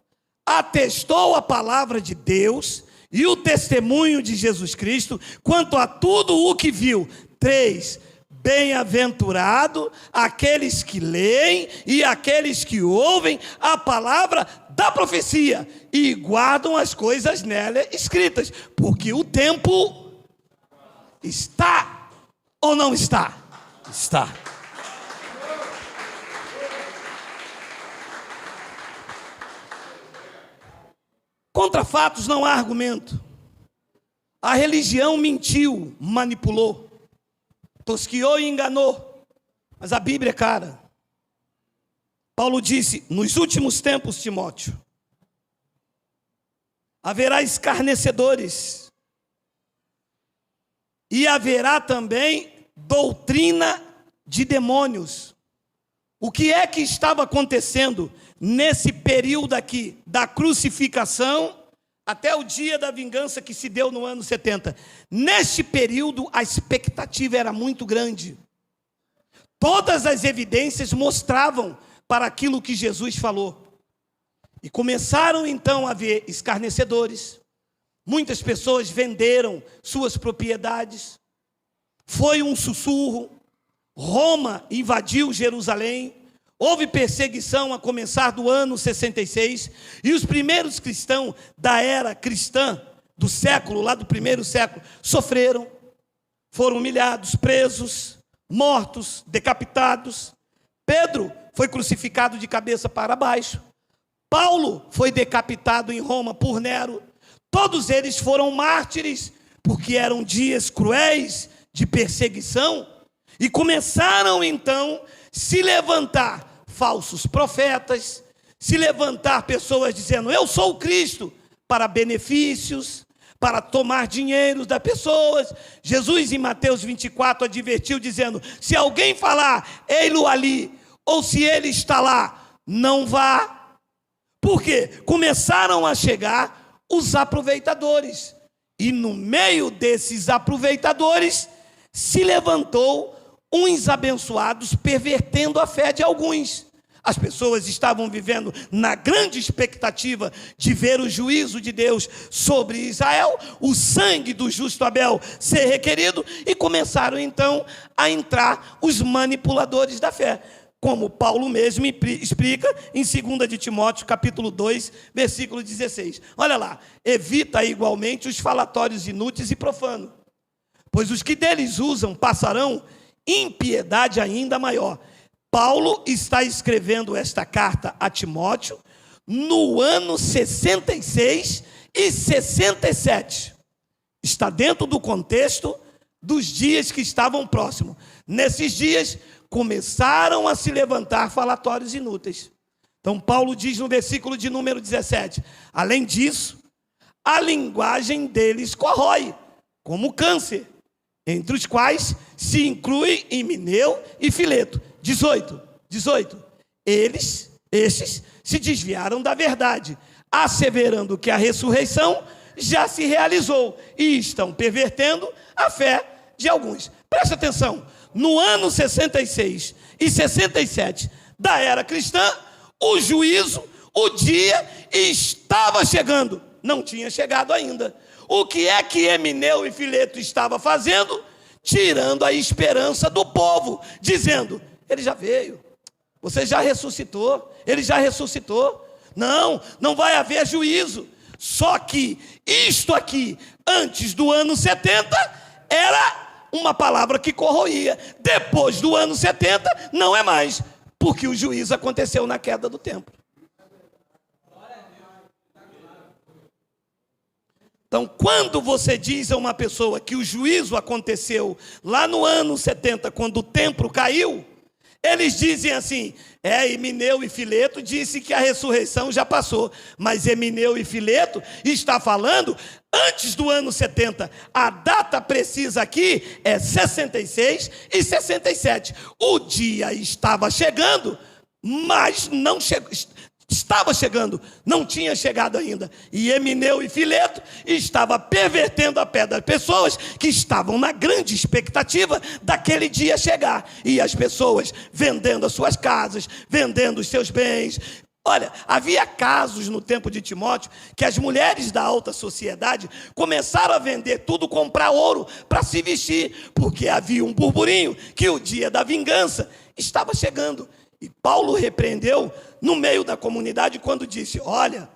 atestou a palavra de Deus e o testemunho de Jesus Cristo quanto a tudo o que viu. 3. Bem-aventurado aqueles que leem e aqueles que ouvem a palavra da profecia e guardam as coisas nela escritas, porque o tempo está ou não está? Está. Contra fatos não há argumento. A religião mentiu, manipulou, tosquiou e enganou. Mas a Bíblia é cara. Paulo disse, nos últimos tempos, Timóteo, haverá escarnecedores. E haverá também doutrina de demônios. O que é que estava acontecendo nesse período aqui, da crucificação até o dia da vingança que se deu no ano 70? Neste período, a expectativa era muito grande. Todas as evidências mostravam para aquilo que Jesus falou. E começaram então a haver escarnecedores. Muitas pessoas venderam suas propriedades. Foi um sussurro. Roma invadiu Jerusalém. houve perseguição a começar do ano 66, e os primeiros cristãos da era cristã, do século, lá do primeiro século, sofreram, foram humilhados, presos, mortos, decapitados. Pedro foi crucificado de cabeça para baixo. Paulo foi decapitado em Roma por Nero. Todos eles foram mártires, porque eram dias cruéis de perseguição, e começaram então se levantar falsos profetas, se levantar pessoas dizendo: eu sou o Cristo, para benefícios, para tomar dinheiro das pessoas. Jesus, em Mateus 24, advertiu dizendo: se alguém falar, ei-lo ali, ou se ele está lá, não vá. Por quê? Começaram a chegar os aproveitadores, e no meio desses aproveitadores se levantou uns abençoados, pervertendo a fé de alguns. As pessoas estavam vivendo na grande expectativa de ver o juízo de Deus sobre Israel, o sangue do justo Abel ser requerido, e começaram então a entrar os manipuladores da fé, como Paulo mesmo explica em 2 de Timóteo, capítulo 2, versículo 16. Olha lá: evita igualmente os falatórios inúteis e profanos, pois os que deles usam passarão impiedade ainda maior. Paulo está escrevendo esta carta a Timóteo no ano 66 e 67. Está dentro do contexto dos dias que estavam próximos. Nesses dias começaram a se levantar falatórios inúteis. Então Paulo diz no versículo de número 17: além disso, a linguagem deles corrói, como câncer, entre os quais se inclui Himeneu e Fileto. 18. Estes se desviaram da verdade, asseverando que a ressurreição já se realizou, e estão pervertendo a fé de alguns. Presta atenção: no ano 66 e 67 da era cristã, o juízo, o dia estava chegando. Não tinha chegado ainda. O que é que Himeneu e Fileto estavam fazendo? Tirando a esperança do povo, dizendo: ele já veio, você já ressuscitou, ele já ressuscitou. Não vai haver juízo. Só que isto aqui, antes do ano 70, era uma palavra que corroía. Depois do ano 70, não é mais, porque o juízo aconteceu na queda do templo. Então, quando você diz a uma pessoa que o juízo aconteceu lá no ano 70, quando o templo caiu, eles dizem assim: Himeneu e Fileto disse que a ressurreição já passou, mas Himeneu e Fileto está falando antes do ano 70. A data precisa aqui é 66 e 67. O dia estava chegando, mas não chegou. Estava chegando, não tinha chegado ainda. E Himeneu e Fileto estavam pervertendo a fé das pessoas que estavam na grande expectativa daquele dia chegar. E as pessoas vendendo as suas casas, vendendo os seus bens. Olha, havia casos no tempo de Timóteo que as mulheres da alta sociedade começaram a vender tudo, comprar ouro para se vestir, porque havia um burburinho que o dia da vingança estava chegando. E Paulo repreendeu no meio da comunidade quando disse: olha,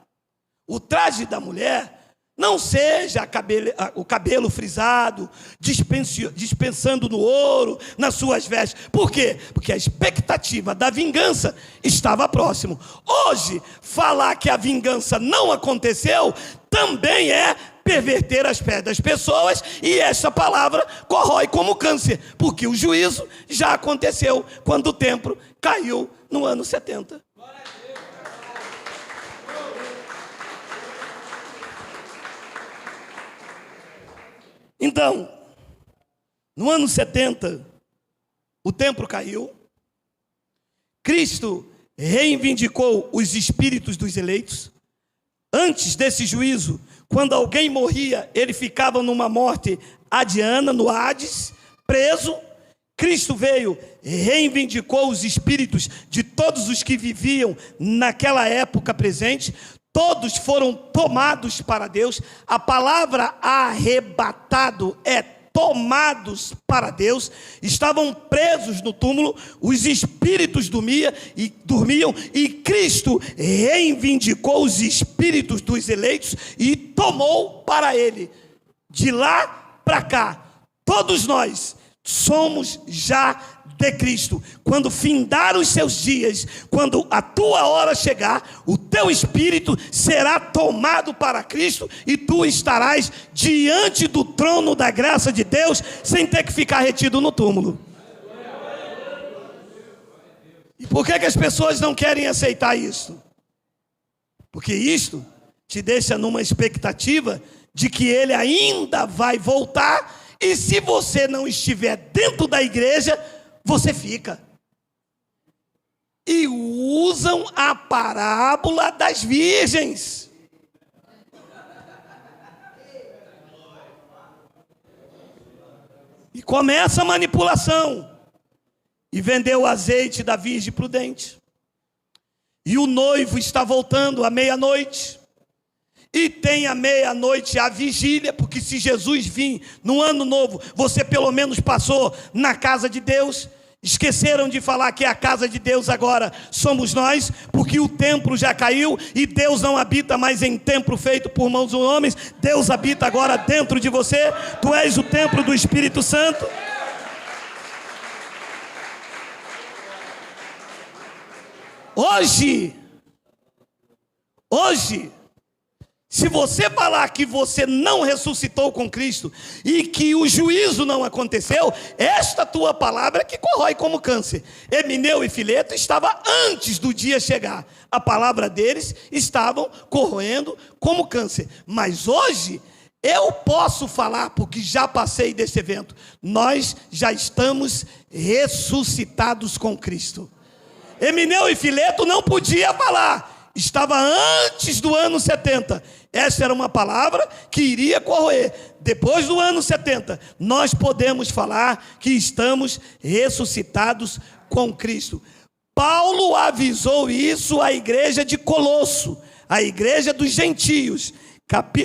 o traje da mulher não seja o cabelo frisado, dispensando no ouro, nas suas vestes. Por quê? Porque a expectativa da vingança estava próximo. Hoje, falar que a vingança não aconteceu também é perverter as fé das pessoas, e essa palavra corrói como câncer, porque o juízo já aconteceu quando o templo caiu no ano 70. Então, no ano 70, o templo caiu, Cristo reivindicou os espíritos dos eleitos. Antes desse juízo, quando alguém morria, ele ficava numa morte adiana, no Hades, preso. Cristo veio, reivindicou os espíritos de todos os que viviam naquela época presente. Todos foram tomados para Deus. A palavra arrebatado é tomados para Deus, estavam presos no túmulo, os espíritos dormiam e Cristo reivindicou os espíritos dos eleitos e tomou para ele. De lá para cá, todos nós somos já de Cristo. Quando findar os seus dias, quando a tua hora chegar, o teu espírito será tomado para Cristo e tu estarás diante do trono da graça de Deus, sem ter que ficar retido no túmulo. E por que as pessoas não querem aceitar isso? Porque isto te deixa numa expectativa de que ele ainda vai voltar, e se você não estiver dentro da igreja, você fica. E usam a parábola das virgens. E começa a manipulação. E vendeu o azeite da virgem prudente. E o noivo está voltando à meia-noite. E tem à meia-noite a vigília, porque se Jesus vir no ano novo, você pelo menos passou na casa de Deus. Esqueceram de falar que a casa de Deus agora somos nós, porque o templo já caiu e Deus não habita mais em templo feito por mãos de homens. Deus habita agora dentro de você. Tu és o templo do Espírito Santo. Hoje, se você falar que você não ressuscitou com Cristo e que o juízo não aconteceu, esta tua palavra é que corrói como câncer. Emineu e Fileto estavam antes do dia chegar. A palavra deles estavam corroendo como câncer. Mas hoje eu posso falar, porque já passei desse evento. Nós já estamos ressuscitados com Cristo. Emineu e Fileto não podia falar. Estava antes do ano 70. Essa era uma palavra que iria corroer. Depois do ano 70, nós podemos falar que estamos ressuscitados com Cristo. Paulo avisou isso à igreja de Colosso, a igreja dos gentios.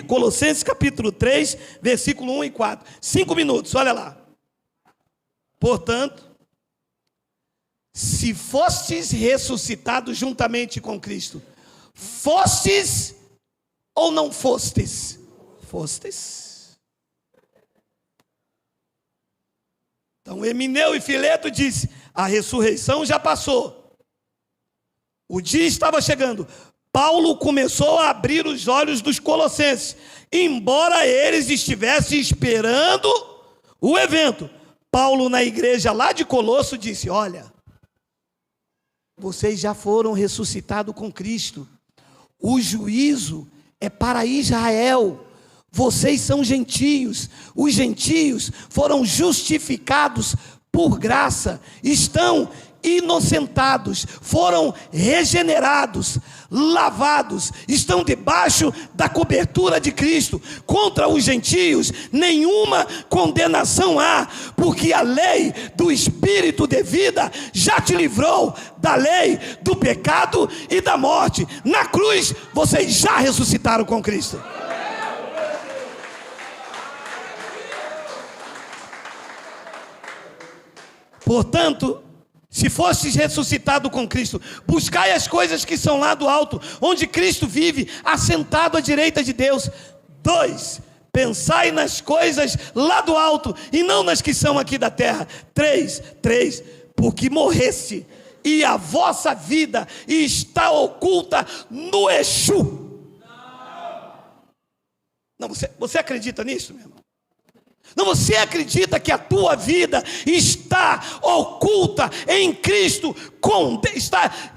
Colossenses capítulo 3, versículo 1 e 4. 5 minutos, olha lá. Portanto, se fostes ressuscitados juntamente com Cristo, fostes ou não fostes? Fostes. Então Emineu e Fileto disse: a ressurreição já passou, o dia estava chegando. Paulo começou a abrir os olhos dos colossenses, embora eles estivessem esperando o evento. Paulo, na igreja lá de Colosso, disse: olha, vocês já foram ressuscitados com Cristo. O juízo é para Israel. Vocês são gentios. Os gentios foram justificados por graça. Estão inocentados, foram regenerados, lavados, estão debaixo da cobertura de Cristo. Contra os gentios nenhuma condenação há, porque a lei do Espírito de vida já te livrou da lei do pecado e da morte. Na cruz vocês já ressuscitaram com Cristo. Portanto, se fostes ressuscitado com Cristo, buscai as coisas que são lá do alto, onde Cristo vive, assentado à direita de Deus. 2, pensai nas coisas lá do alto, e não nas que são aqui da terra. 3, porque morreste, e a vossa vida está oculta no Exu. Não, você acredita nisso, meu irmão? Não, você acredita que a tua vida está oculta em Cristo,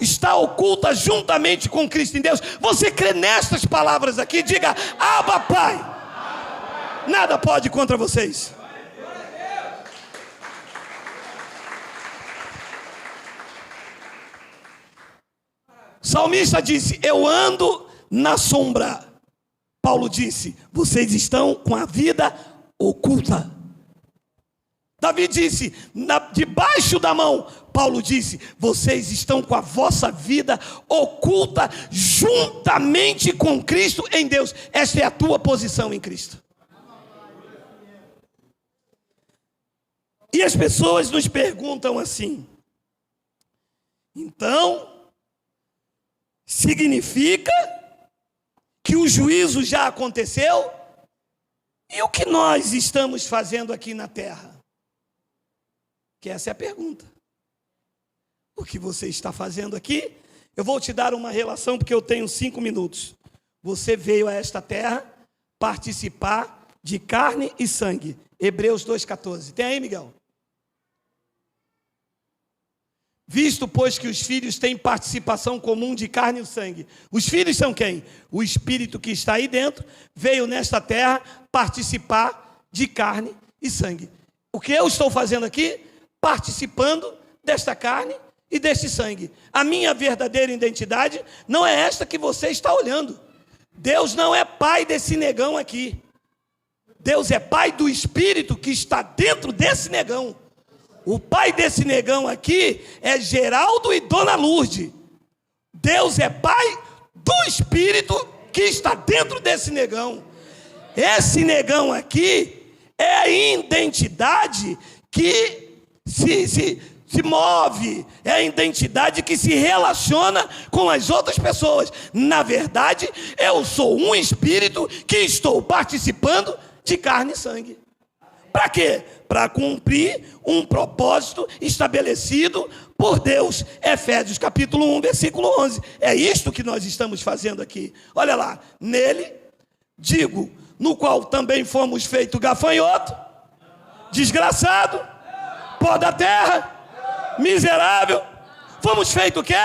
está oculta juntamente com Cristo em Deus? Você crê nestas palavras aqui? Diga: Abba, Pai. Nada pode contra vocês. O salmista disse: eu ando na sombra. Paulo disse: vocês estão com a vida oculta. Davi disse: debaixo da mão. Paulo disse: vocês estão com a vossa vida oculta juntamente com Cristo em Deus. Esta é a tua posição em Cristo. E as pessoas nos perguntam assim: então, significa que o juízo já aconteceu? E o que nós estamos fazendo aqui na terra? Que essa é a pergunta. O que você está fazendo aqui? Eu vou te dar uma relação, porque eu tenho 5 minutos. Você veio a esta terra participar de carne e sangue. Hebreus 2,14. Tem aí, Miguel? Visto, pois, que os filhos têm participação comum de carne e sangue. Os filhos são quem? O Espírito que está aí dentro veio nesta terra participar de carne e sangue. O que eu estou fazendo aqui? Participando desta carne e deste sangue. A minha verdadeira identidade não é esta que você está olhando. Deus não é pai desse negão aqui. Deus é pai do Espírito que está dentro desse negão. O pai desse negão aqui é Geraldo e Dona Lourdes. Deus é pai do Espírito que está dentro desse negão. Esse negão aqui é a identidade que se move, é a identidade que se relaciona com as outras pessoas. Na verdade, eu sou um espírito que estou participando de carne e sangue. Para quê? Para cumprir um propósito estabelecido por Deus. Efésios capítulo 1, versículo 11. É isto que nós estamos fazendo aqui. Olha lá. Nele, digo, no qual também fomos feitos gafanhoto, desgraçado, pó da terra, miserável. Fomos feitos o quê?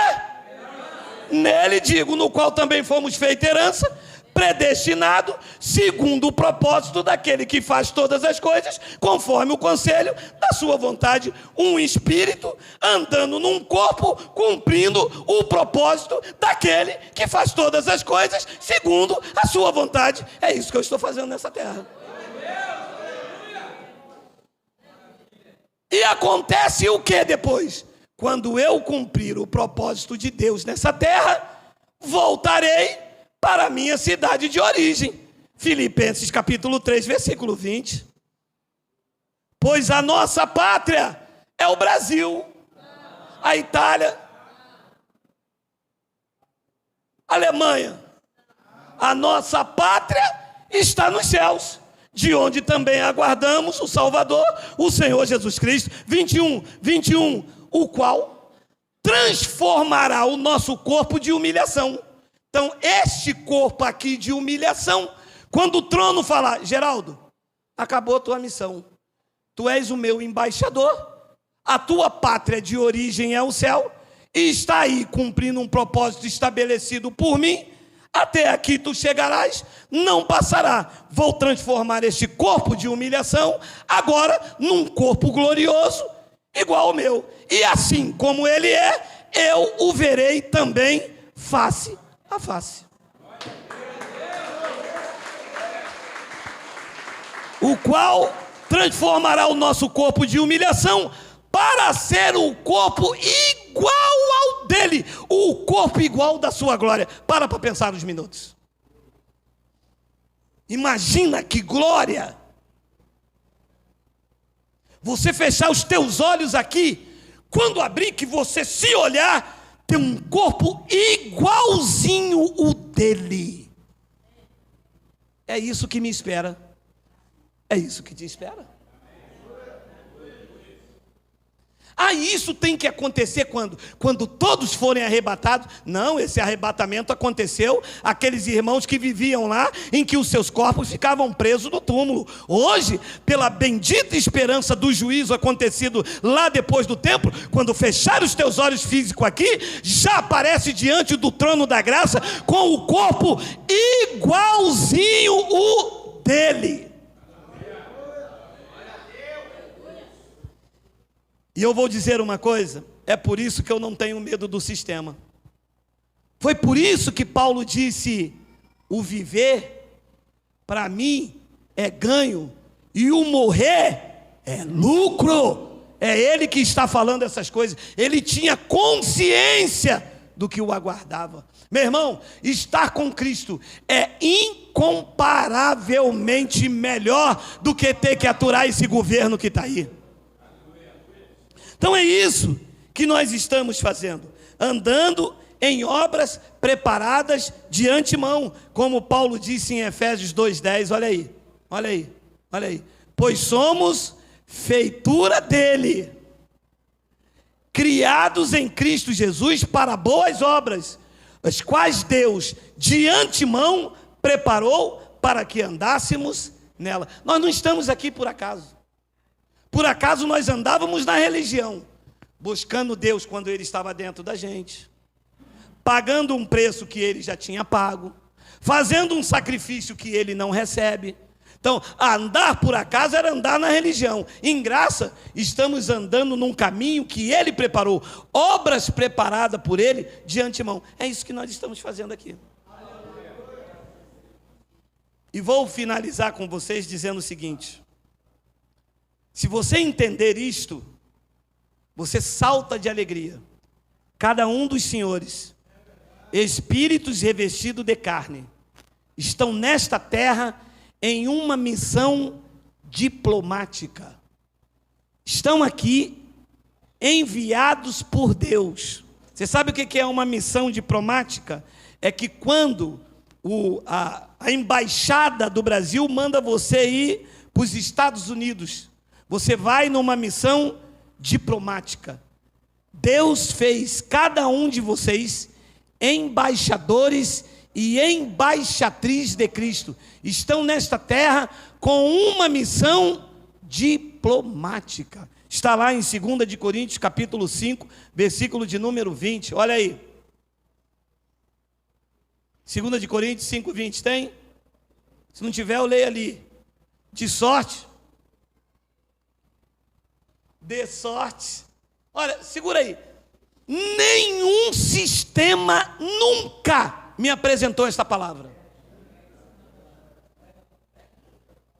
Nele, digo, no qual também fomos feitos herança, predestinado segundo o propósito daquele que faz todas as coisas conforme o conselho da sua vontade, um espírito andando num corpo cumprindo o propósito daquele que faz todas as coisas segundo a sua vontade. É isso que eu estou fazendo nessa terra. E acontece o que depois? Quando eu cumprir o propósito de Deus nessa terra, voltarei para a minha cidade de origem. Filipenses capítulo 3, versículo 20. Pois a nossa pátria é o Brasil, a Itália, a Alemanha. A nossa pátria está nos céus, de onde também aguardamos o Salvador, o Senhor Jesus Cristo. 21, o qual transformará o nosso corpo de humilhação. Então, este corpo aqui de humilhação, quando o trono falar: Geraldo, acabou a tua missão, tu és o meu embaixador, a tua pátria de origem é o céu, e está aí cumprindo um propósito estabelecido por mim, até aqui tu chegarás, não passará. Vou transformar este corpo de humilhação agora num corpo glorioso, igual ao meu, e assim como ele é, eu o verei também face a face. O qual transformará o nosso corpo de humilhação para ser o corpo igual ao dele, o corpo igual da sua glória. Para pensar uns minutos. Imagina que glória! Você fechar os teus olhos aqui, quando abrir, que você se olhar, tem um corpo igualzinho o dele. É isso que me espera. É isso que te espera. Isso tem que acontecer quando? Quando todos forem arrebatados? Não, esse arrebatamento aconteceu aqueles irmãos que viviam lá, em que os seus corpos ficavam presos no túmulo. Hoje, pela bendita esperança do juízo acontecido lá depois do templo, quando fechar os teus olhos físicos aqui, já aparece diante do trono da graça com o corpo igualzinho o dele. E eu vou dizer uma coisa, é por isso que eu não tenho medo do sistema. Foi por isso que Paulo disse: o viver, para mim, é ganho, e o morrer é lucro. É ele que está falando essas coisas. Ele tinha consciência do que o aguardava. Meu irmão, estar com Cristo é incomparavelmente melhor do que ter que aturar esse governo que está aí. Então é isso que nós estamos fazendo, andando em obras preparadas de antemão, como Paulo disse em Efésios 2:10, olha aí, olha aí, olha aí. Pois somos feitura dele, criados em Cristo Jesus para boas obras, as quais Deus de antemão preparou para que andássemos nela. Nós não estamos aqui por acaso. Por acaso nós andávamos na religião, buscando Deus quando Ele estava dentro da gente, pagando um preço que Ele já tinha pago, fazendo um sacrifício que Ele não recebe. Então, andar por acaso era andar na religião. Em graça, estamos andando num caminho que Ele preparou, obras preparadas por Ele de antemão. É isso que nós estamos fazendo aqui. E vou finalizar com vocês dizendo o seguinte: se você entender isto, você salta de alegria. Cada um dos senhores, espíritos revestidos de carne, estão nesta terra em uma missão diplomática. Estão aqui enviados por Deus. Você sabe o que é uma missão diplomática? É que quando a embaixada do Brasil manda você ir para os Estados Unidos, você vai numa missão diplomática. Deus fez cada um de vocês embaixadores e embaixatriz de Cristo. Estão nesta terra com uma missão diplomática. Está lá em 2 de Coríntios, capítulo 5, versículo de número 20. Olha aí. 2 de Coríntios 5, 20 tem? Se não tiver, eu leio ali. De sorte. De sorte. Olha, segura aí. Nenhum sistema nunca me apresentou esta palavra.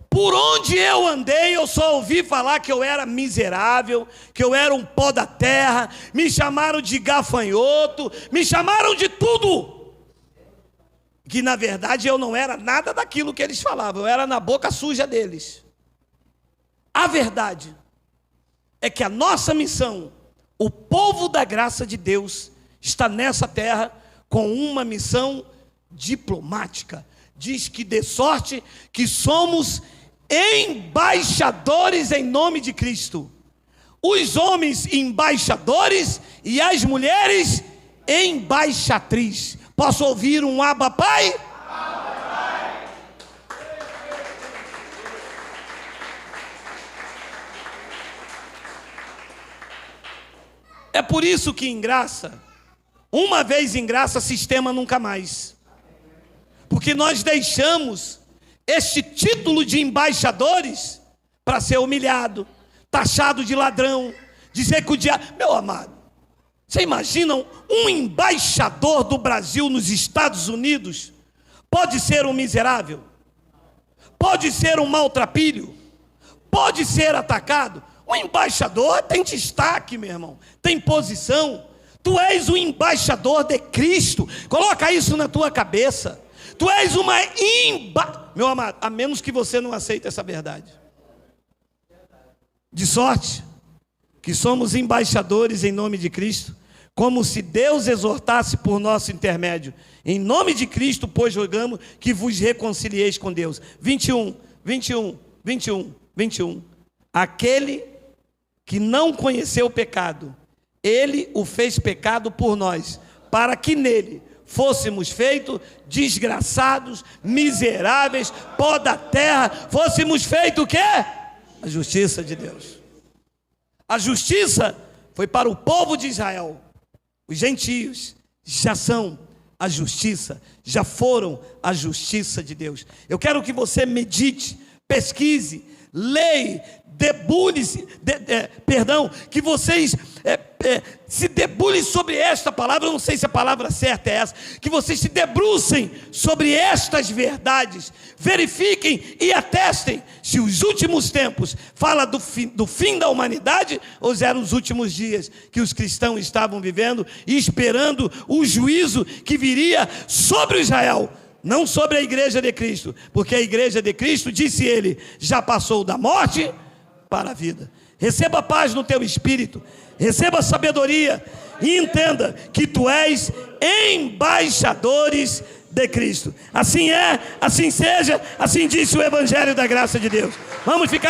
Por onde eu andei, eu só ouvi falar que eu era miserável, que eu era um pó da terra, me chamaram de gafanhoto, me chamaram de tudo. Que na verdade eu não era nada daquilo que eles falavam, eu era na boca suja deles. A verdade é que a nossa missão, o povo da graça de Deus, está nessa terra com uma missão diplomática. Diz que de sorte que somos embaixadores em nome de Cristo. Os homens embaixadores e as mulheres embaixatriz. Posso ouvir um Abba Pai? Abba Pai. É por isso que em graça, uma vez em graça, sistema nunca mais. Porque nós deixamos este título de embaixadores para ser humilhado, taxado de ladrão, dizer que o diabo... Meu amado, você imagina um embaixador do Brasil nos Estados Unidos pode ser um miserável? Pode ser um maltrapilho? Pode ser atacado? O embaixador tem destaque, meu irmão, tem posição. Tu és o embaixador de Cristo. Coloca isso na tua cabeça. Tu és uma Meu amado, a menos que você não aceite essa verdade. De sorte que somos embaixadores em nome de Cristo, como se Deus exortasse por nosso intermédio. Em nome de Cristo, pois rogamos que vos reconcilieis com Deus. 21. Aquele que não conheceu o pecado, Ele o fez pecado por nós, para que nele fôssemos feitos desgraçados, miseráveis, pó da terra, fôssemos feitos o quê? A justiça de Deus. A justiça foi para o povo de Israel. Os gentios já são a justiça, já foram a justiça de Deus. Eu quero que você medite, pesquise, leia, que vocês se debulhem sobre esta palavra. Eu não sei se a palavra certa é essa, que vocês se debrucem sobre estas verdades, verifiquem e atestem se os últimos tempos fala do fim da humanidade, ou eram os últimos dias que os cristãos estavam vivendo e esperando o juízo que viria sobre Israel, não sobre a igreja de Cristo, porque a igreja de Cristo, disse ele, já passou da morte para a vida. receba paz no teu espírito, receba sabedoria e entenda que tu és embaixadores de Cristo. Assim é, assim seja, assim disse o Evangelho da graça de Deus. Vamos ficar